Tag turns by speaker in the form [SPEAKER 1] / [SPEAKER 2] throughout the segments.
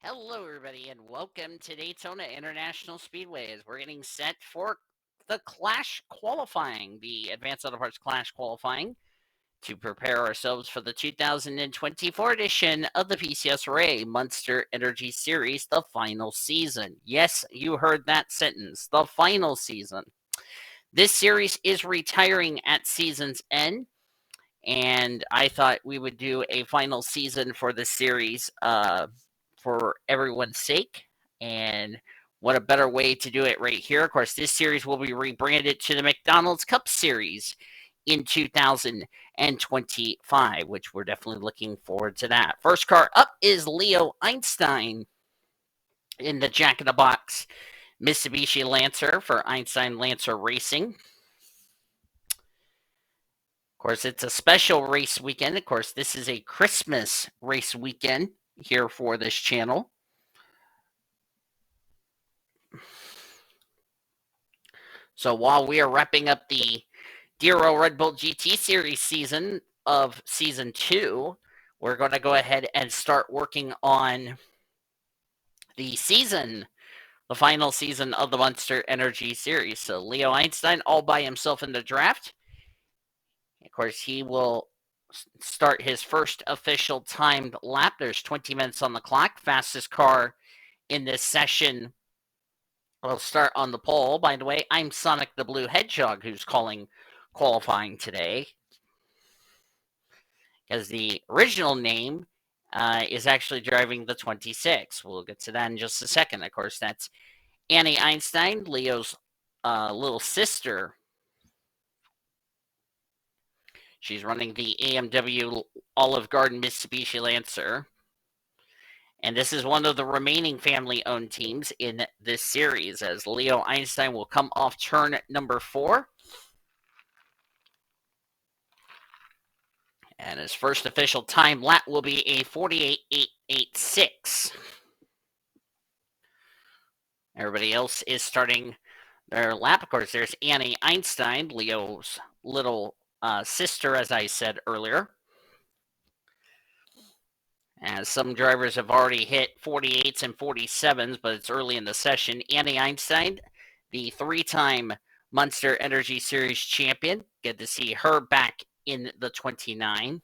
[SPEAKER 1] Hello, everybody, and welcome to Daytona International Speedway as we're getting set for the Clash qualifying, the Advanced Auto Parts Clash qualifying, to prepare ourselves for the 2024 edition of the PCSRA Monster Energy Series, the final season. Yes, you heard that sentence, the final season. This series is retiring at season's end, and I thought we would do a final season for the series for everyone's sake. And what a better way to do it right here. Of course, this series will be rebranded to the McDonald's Cup Series in 2025, which we're definitely looking forward to that. First car up is Leo Einstein in the Jack in the Box Mitsubishi Lancer for Einstein Lancer Racing. Of course, it's a special race weekend. Of course, this is a Christmas race weekend here for this channel. So while we are wrapping up the Dero Red Bull GT Series season of Season 2, we're going to go ahead and start working on the final season of the Monster Energy Series. So Leo Einstein all by himself in the draft. Of course, he will start his first official timed lap. There's 20 minutes on the clock. Fastest car in this session will start on the pole. By the way, I'm Sonic the Blue Hedgehog, who's calling qualifying today, because the original name is actually driving the 26. We'll get to that in just a second. Of course, that's Annie Einstein, Leo's little sister. She's running the AMW Olive Garden Mitsubishi Lancer. And this is one of the remaining family-owned teams in this series, as Leo Einstein will come off turn number 4. And his first official time lap will be a 48.886. Everybody else is starting their lap. Of course, there's Annie Einstein, Leo's little sister, as I said earlier. As some drivers have already hit 48s and 47s, but it's early in the session. Annie Einstein, the 3-time Monster Energy Series champion. Good to see her back in the 29.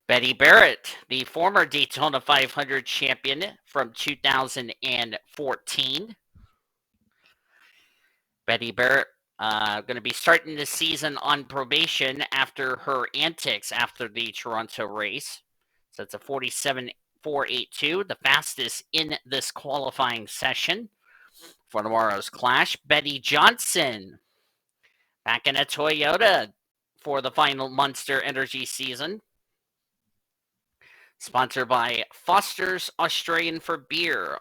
[SPEAKER 1] Betty Barrett, the former Daytona 500 champion from 2014. Betty Barrett going to be starting the season on probation after her antics after the Toronto race. So it's a 47.482, the fastest in this qualifying session for tomorrow's clash. Betty Johnson back in a Toyota for the final Monster Energy season. Sponsored by Foster's Australian for Beer,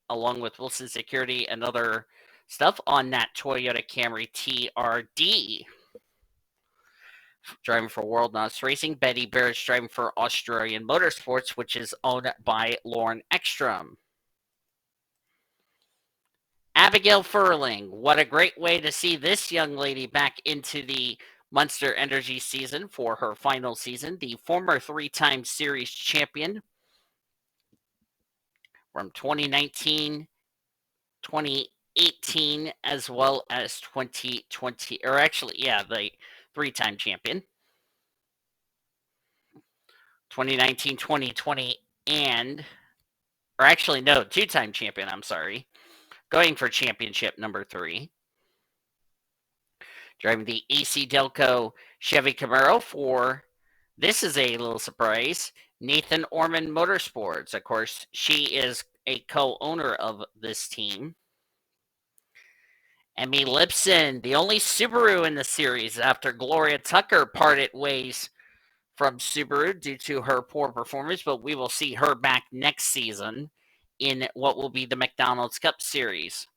[SPEAKER 1] along with Wilson Security and other stuff on that Toyota Camry TRD. Driving for World Nuts Racing, Betty Barrett's driving for Australian Motorsports, which is owned by Lauren Ekstrom. Abigail Furling, what a great way to see this young lady back into the Monster Energy season for her final season. The former 3-time series champion from 2019, 2018, as well as 2020, or actually, yeah, the 3-time champion. 2019, 2020, and, or actually, no, 2-time champion, I'm sorry. Going for championship number 3. Driving the AC Delco Chevy Camaro for, this is a little surprise, Nathan Orman Motorsports. Of course, she is a co-owner of this team. Emmy Lipson, the only Subaru in the series after Gloria Tucker parted ways from Subaru due to her poor performance, but we will see her back next season in what will be the McDonald's Cup Series.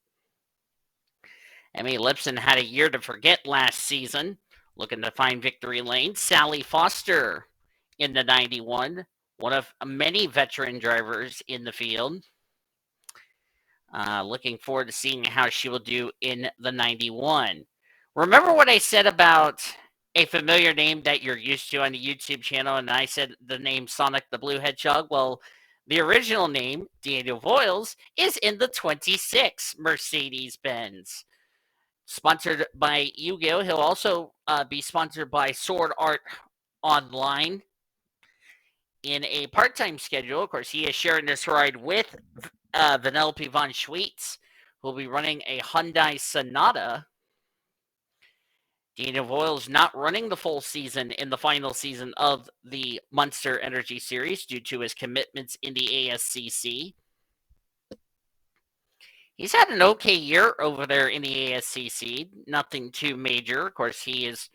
[SPEAKER 1] Emmy Lipson had a year to forget last season, looking to find victory lane. Sally Foster in the 91, one of many veteran drivers in the field. Looking forward to seeing how she will do in the 91. Remember what I said about a familiar name that you're used to on the YouTube channel, and I said the name Sonic the Blue Hedgehog. Well, the original name, Daniel Voiles, is in the 26 Mercedes-Benz. Sponsored by Yu-Gi-Oh! He'll also be sponsored by Sword Art Online in a part-time schedule. Of course, he is sharing this ride with Vanellope von Schweetz, who will be running a Hyundai Sonata. Daniel Voiles not running the full season in the final season of the Monster Energy Series due to his commitments in the ASCC. He's had an okay year over there in the ASCC, nothing too major. Of course, he has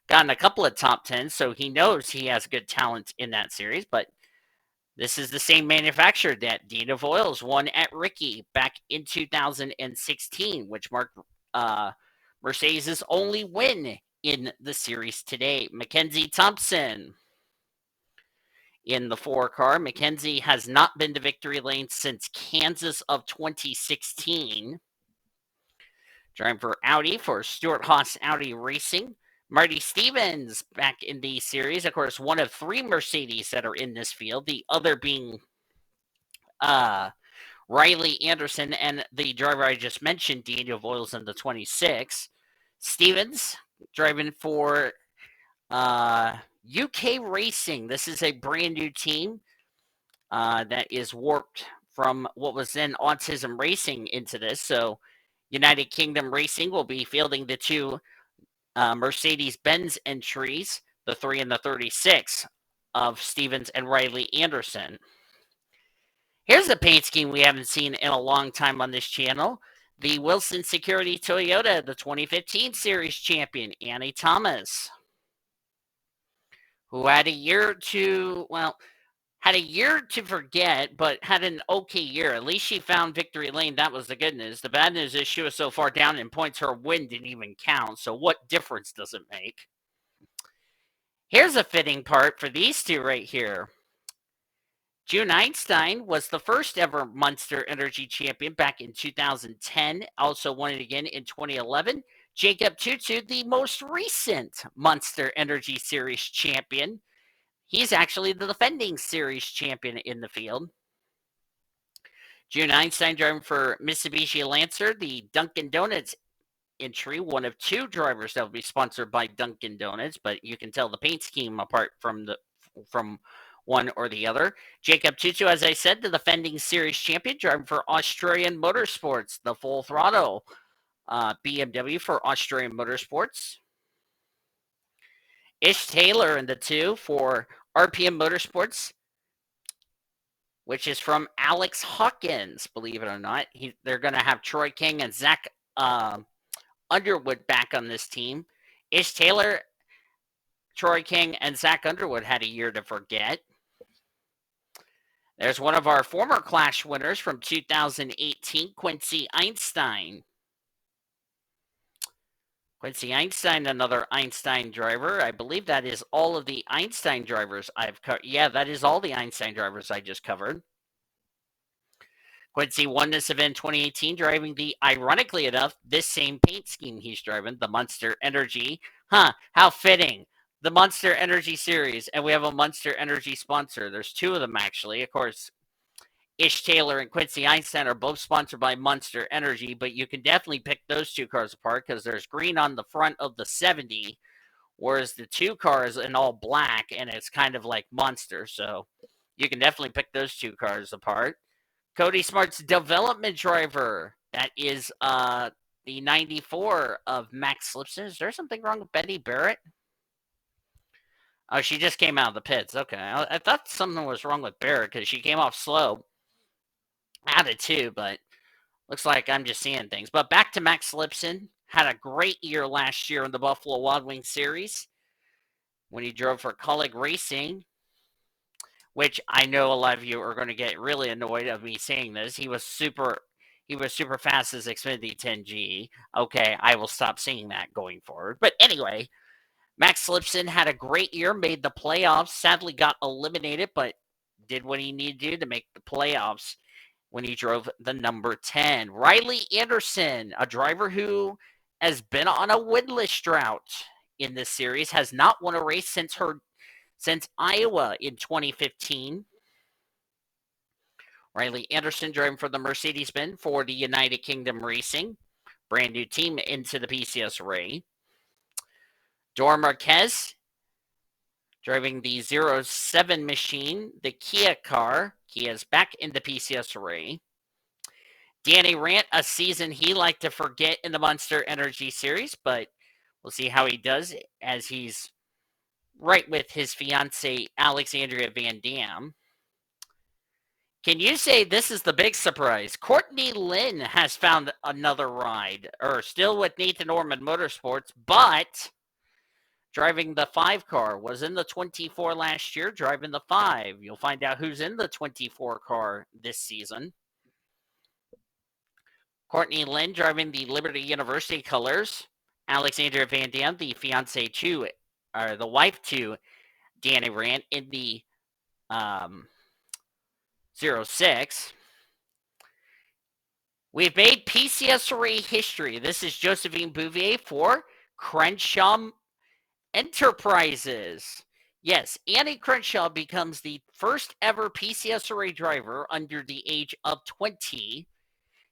[SPEAKER 1] gotten a couple of top 10s, so he knows he has good talent in that series, but this is the same manufacturer that Daniel Voiles won at Ricky back in 2016, which marked Mercedes' only win in the series today. Mackenzie Thompson in the 4 car. Mackenzie has not been to victory lane since Kansas of 2016. Driving for Audi for Stuart Haas Audi Racing. Marty Stevens back in the series. Of course, one of 3 Mercedes that are in this field, the other being Riley Anderson and the driver I just mentioned, Daniel Voiles in the 26. Stevens driving for UK Racing. This is a brand new team that is warped from what was then Autism Racing into this. So United Kingdom Racing will be fielding the 2 Mercedes-Benz entries, the 3 and the 36 of Stevens and Riley Anderson. Here's a paint scheme we haven't seen in a long time on this channel. The Wilson Security Toyota, the 2015 Series champion, Annie Thomas, who had a year to forget, but had an okay year. At least she found victory lane. That was the good news. The bad news is she was so far down in points, her win didn't even count. So what difference does it make? Here's a fitting part for these 2 right here. June Einstein was the first ever Monster Energy champion back in 2010. Also won it again in 2011. Jacob Tutu, the most recent Monster Energy Series champion. He's actually the defending series champion in the field. June Einstein driving for Mitsubishi Lancer, the Dunkin' Donuts entry, one of 2 drivers that will be sponsored by Dunkin' Donuts, but you can tell the paint scheme apart from one or the other. Jacob Tutu, as I said, the defending series champion, driving for Australian Motorsports, the full throttle BMW for Australian Motorsports. Ish Taylor in the 2 for RPM Motorsports, which is from Alex Hawkins, believe it or not. They're going to have Troy King and Zach Underwood back on this team. Ish Taylor, Troy King, and Zach Underwood had a year to forget. There's one of our former Clash winners from 2018, Quincy Einstein. Quincy Einstein, another Einstein driver. I believe that is all of the Einstein drivers I've covered. Yeah, that is all the Einstein drivers I just covered. Quincy won this event in 2018, driving the, ironically enough, this same paint scheme he's driving, the Monster Energy. How fitting. The Monster Energy Series, and we have a Monster Energy sponsor. There's 2 of them, actually. Of course, Ish Taylor and Quincy Einstein are both sponsored by Monster Energy, but you can definitely pick those 2 cars apart because there's green on the front of the 70, whereas the 2 cars in all black, and it's kind of like Monster, so you can definitely pick those 2 cars apart. Cody Smart's development driver, that is the 94 of Max Lipson. Is there something wrong with Betty Barrett? Oh, she just came out of the pits. Okay. I thought something was wrong with Barrett because she came off slow. Out of 2, but looks like I'm just seeing things. But back to Max Lipson. Had a great year last year in the Buffalo Wild Wings Series when he drove for Cullig Racing, which I know a lot of you are going to get really annoyed of me saying this. He was super fast as Xfinity 10G. Okay, I will stop saying that going forward. But anyway, Max Lipson had a great year, made the playoffs, sadly got eliminated, but did what he needed to do to make the playoffs when he drove the number 10. Riley Anderson, a driver who has been on a winless drought in this series, has not won a race since Iowa in 2015. Riley Anderson driving for the Mercedes-Benz for the United Kingdom Racing. Brand new team into the PCS array. Dor Marquez driving the 07 machine, the Kia car. Kia's back in the PCS array. Danny Rant, a season he liked to forget in the Monster Energy Series, but we'll see how he does as he's right with his fiancée, Alexandria Van Dam. Can you say this is the big surprise? Courtney Lynn has found another ride, or still with Nathan Orman Motorsports, but driving the 5 car. Was in the 24 last year, driving the 5. You'll find out who's in the 24 car this season. Courtney Lynn driving the Liberty University colors. Alexandria Van Dam, the fiance to, or the wife to Danny Rand in the 06. We've made PCS array history. This is Josephine Bouvier for Crenshaw Enterprises. Yes, Annie Crenshaw becomes the first ever PCS array driver under the age of 20.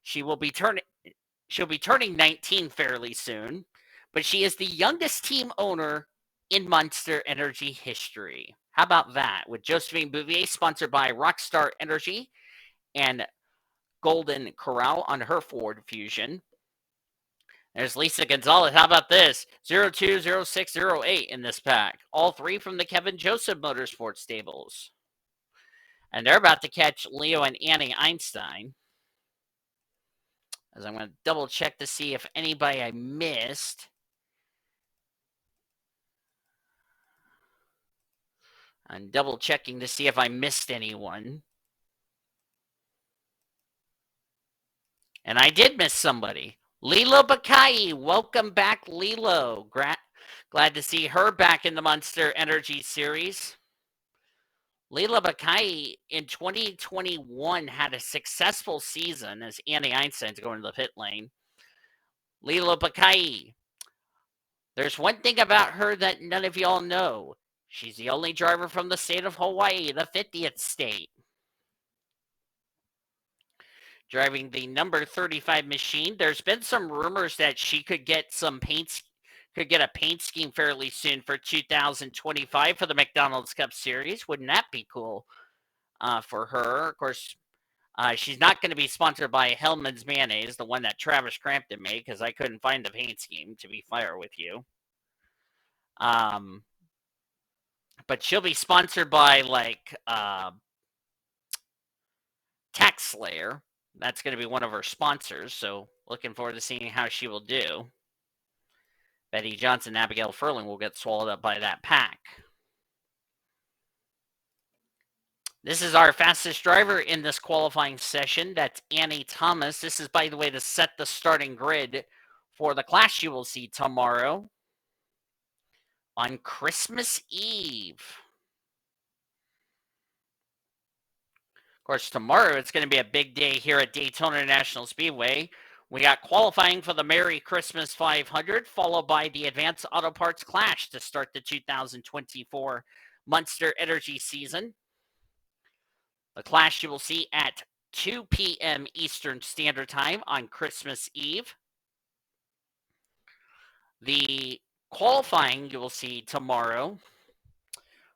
[SPEAKER 1] She'll be turning 19 fairly soon, but she is the youngest team owner in Monster Energy history. How about that? With Josephine Bouvier, sponsored by Rockstar Energy and Golden Corral on her Ford Fusion. There's Lisa Gonzalez. How about this? 020608 in this pack. All 3 from the Kevin Joseph Motorsports stables. And they're about to catch Leo and Annie Einstein. As I'm going to double check to see if anybody I missed. I'm double checking to see if I missed anyone. And I did miss somebody. Lilo Bakai, welcome back, Lilo. Glad to see her back in the Monster Energy Series. Lilo Bakai in 2021 had a successful season as Annie Einstein's going to the pit lane. Lilo Bakai, there's one thing about her that none of y'all know. She's the only driver from the state of Hawaii, the 50th state. Driving the number 35 machine. There's been some rumors that she could get a paint scheme fairly soon for 2025 for the McDonald's Cup Series. Wouldn't that be cool for her? Of course, she's not going to be sponsored by Hellman's Mayonnaise, the one that Travis Crampton made, because I couldn't find the paint scheme, to be fair with you. But she'll be sponsored by, like, Tax Slayer. That's going to be one of her sponsors, so looking forward to seeing how she will do. Betty Johnson, Abigail Furling will get swallowed up by that pack. This is our fastest driver in this qualifying session. That's Annie Thomas. This is, by the way, to set the starting grid for the clash you will see tomorrow on Christmas Eve. Of course, tomorrow it's going to be a big day here at Daytona International Speedway. We got qualifying for the Merry Christmas 500, followed by the Advanced Auto Parts Clash to start the 2024 Monster Energy season. The Clash you will see at 2 p.m. Eastern Standard Time on Christmas Eve. The qualifying you will see tomorrow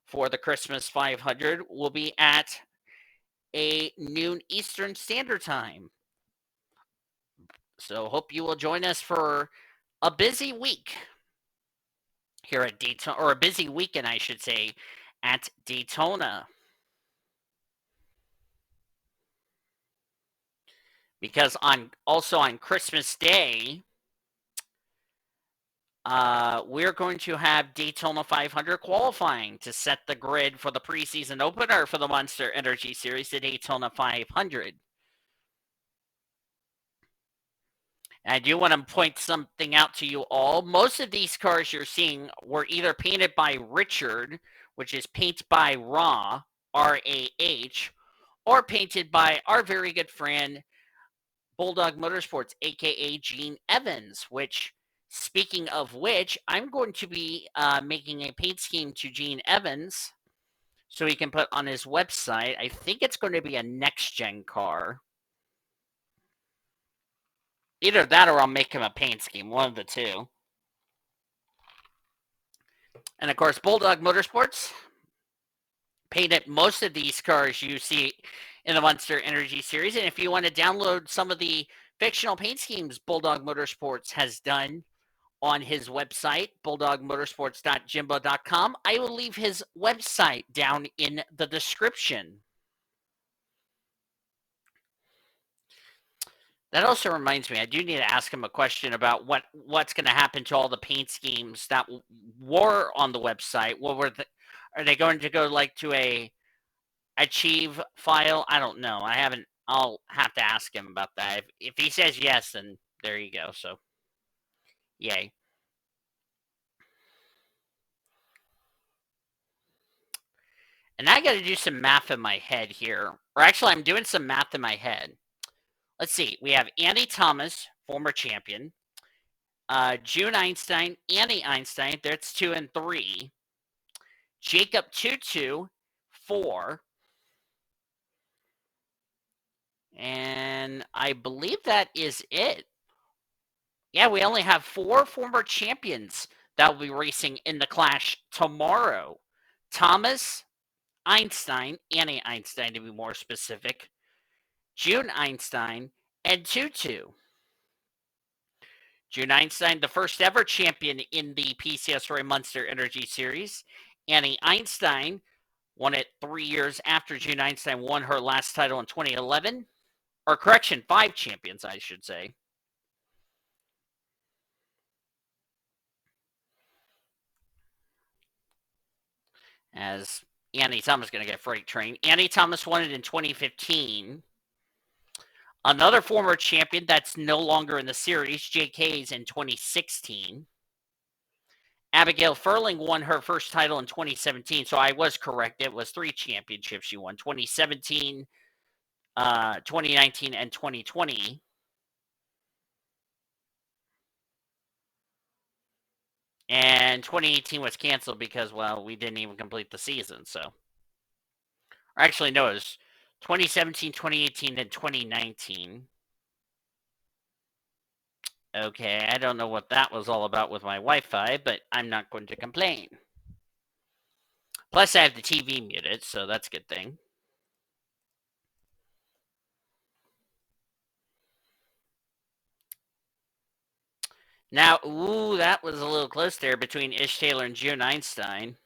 [SPEAKER 1] for the Christmas 500 will be at a noon Eastern Standard Time. So hope you will join us for a busy week here at Daytona, or a busy weekend, I should say, at Daytona. Because also on Christmas Day, we're going to have Daytona 500 qualifying to set the grid for the preseason opener for the Monster Energy Series, the Daytona 500. I do want to point something out to you all. Most of these cars you're seeing were either painted by Richard, which is Paint by Raw, R-A-H, or painted by our very good friend, Bulldog Motorsports, a.k.a. Gene Evans, which Speaking of which, I'm going to be making a paint scheme to Gene Evans so he can put on his website. I think it's going to be a next-gen car. Either that or I'll make him a paint scheme, one of the two. And of course, Bulldog Motorsports painted most of these cars you see in the Monster Energy series. And if you want to download some of the fictional paint schemes Bulldog Motorsports has done on his website, bulldogmotorsports.jimbo.com, I will leave his website down in the description. That also reminds me, I do need to ask him a question about what's going to happen to all the paint schemes that were on the website. Are they going to go like to a achieve file? I don't know. I'll have to ask him about that. If he says yes, then there you go. So, yay. And I got to do some math in my head here. Or actually, I'm doing some math in my head. Let's see. We have Andy Thomas, former champion. June Einstein, Annie Einstein. That's 2 and 3. Jacob Tutu, 4. And I believe that is it. Yeah, we only have 4 former champions that will be racing in the Clash tomorrow. Thomas, Einstein, Annie Einstein to be more specific, June Einstein, and Tutu. June Einstein, the first ever champion in the PCS Roy Monster Energy Series. Annie Einstein won it 3 years after June Einstein won her last title in 2011. Or correction, 5 champions, I should say. As Annie Thomas is going to get freight train. Annie Thomas won it in 2015. Another former champion that's no longer in the series, Jake Hayes, in 2016. Abigail Furling won her first title in 2017, so I was correct. It was 3 championships she won, 2017, 2019, and 2020. And 2018 was canceled because, well, we didn't even complete the season, so. Or actually, no, it was 2017, 2018, and 2019. Okay, I don't know what that was all about with my Wi-Fi, but I'm not going to complain. Plus, I have the TV muted, so that's a good thing. Now, ooh, that was a little close there between Ish Taylor and June Einstein.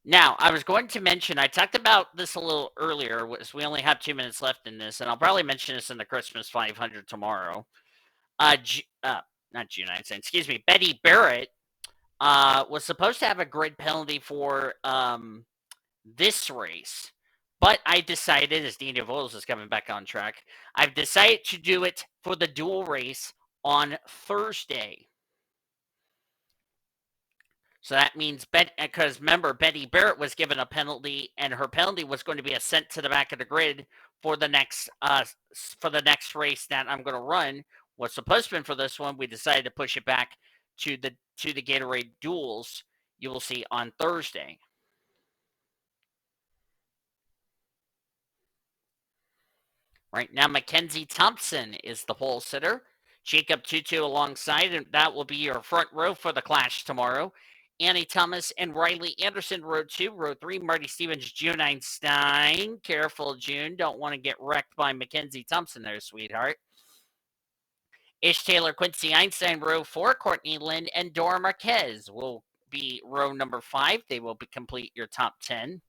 [SPEAKER 1] Now, I was going to mention, I talked about this a little earlier, was we only have 2 minutes left in this, and I'll probably mention this in the Christmas 500 tomorrow. Not June Einstein, excuse me, Betty Barrett was supposed to have a grid penalty for this race, but I decided, as Daniel Voles is coming back on track, I've decided to do it for the dual race on Thursday. So that means, because remember, Betty Barrett was given a penalty, and her penalty was going to be a sent to the back of the grid for the next race that I'm going to run. Was supposed to be for this one. We decided to push it back to the Gatorade duels. You will see on Thursday. Right now, Mackenzie Thompson is the pole sitter. Jacob Tutu alongside, and that will be your front row for the Clash tomorrow. Annie Thomas and Riley Anderson, row 2. Row 3, Marty Stevens, June Einstein. Careful, June. Don't want to get wrecked by Mackenzie Thompson there, sweetheart. Ish Taylor, Quincy Einstein, row 4. Courtney Lynn and Dora Marquez will be row number 5. They will complete your top 10.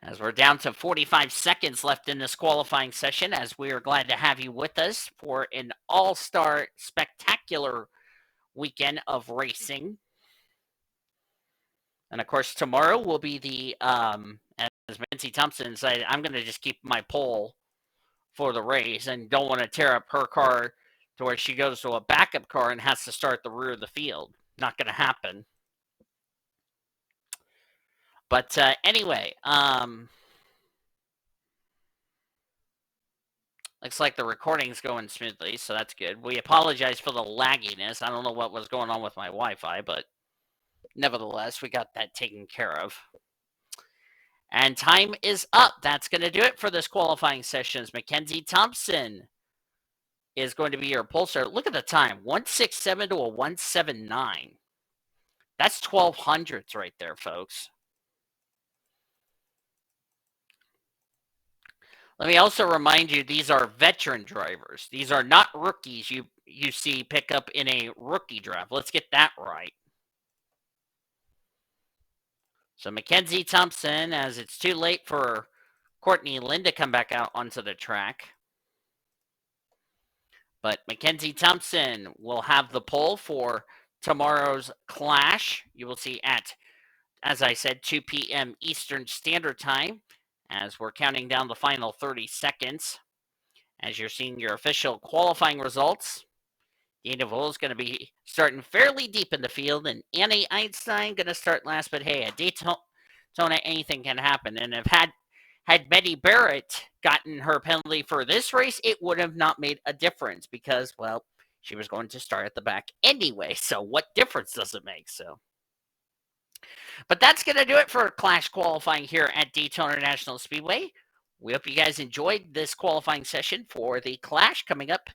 [SPEAKER 1] As we're down to 45 seconds left in this qualifying session, as we are glad to have you with us for an all-star spectacular weekend of racing. And of course, tomorrow will be the, as Mackenzie Thompson said, I'm going to just keep my pole for the race and don't want to tear up her car to where she goes to a backup car and has to start the rear of the field. Not going to happen. But anyway, Looks like the recording's going smoothly, so that's good. We apologize for the lagginess. I don't know what was going on with my Wi-Fi, but nevertheless, we got that taken care of. And time is up. That's going to do it for this qualifying session. Mackenzie Thompson is going to be your pulser. Look at the time, 167 to a 179. That's 1200s right there, folks. Let me also remind you, these are veteran drivers. These are not rookies you see pick up in a rookie draft. Let's get that right. So Mackenzie Thompson, as it's too late for Courtney Lynn to come back out onto the track. But Mackenzie Thompson will have the pole for tomorrow's clash. You will see at, as I said, 2 p.m. Eastern Standard Time, as we're counting down the final 30 seconds. As you're seeing your official qualifying results, Dana Vole is going to be starting fairly deep in the field, and Annie Einstein going to start last. But hey, at Daytona, anything can happen. And if had Betty Barrett gotten her penalty for this race, it would have not made a difference because, well, she was going to start at the back anyway. So what difference does it make? But that's going to do it for Clash qualifying here at Daytona International Speedway. We hope you guys enjoyed this qualifying session for the Clash. Coming up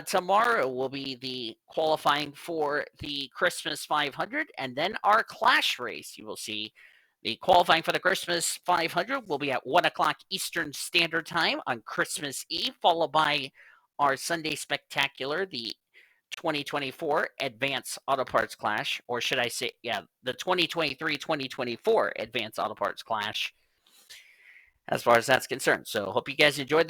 [SPEAKER 1] tomorrow will be the qualifying for the Christmas 500 and then our Clash race. You will see the qualifying for the Christmas 500 will be at 1 o'clock Eastern Standard Time on Christmas Eve, followed by our Sunday Spectacular, the 2024 Advanced Auto Parts Clash, or should I say, the 2023-2024 Advanced Auto Parts Clash, as far as that's concerned. So hope you guys enjoyed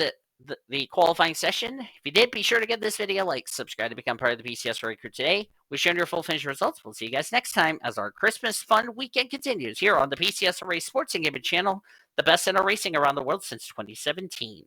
[SPEAKER 1] the qualifying session. If you did, be sure to give this video a like, subscribe to become part of the PCS Rally Crew today. We share your full finish results. We'll see you guys next time as our Christmas fun weekend continues here on the PCS Race Sports and Gaming channel, the best in our racing around the world since 2017.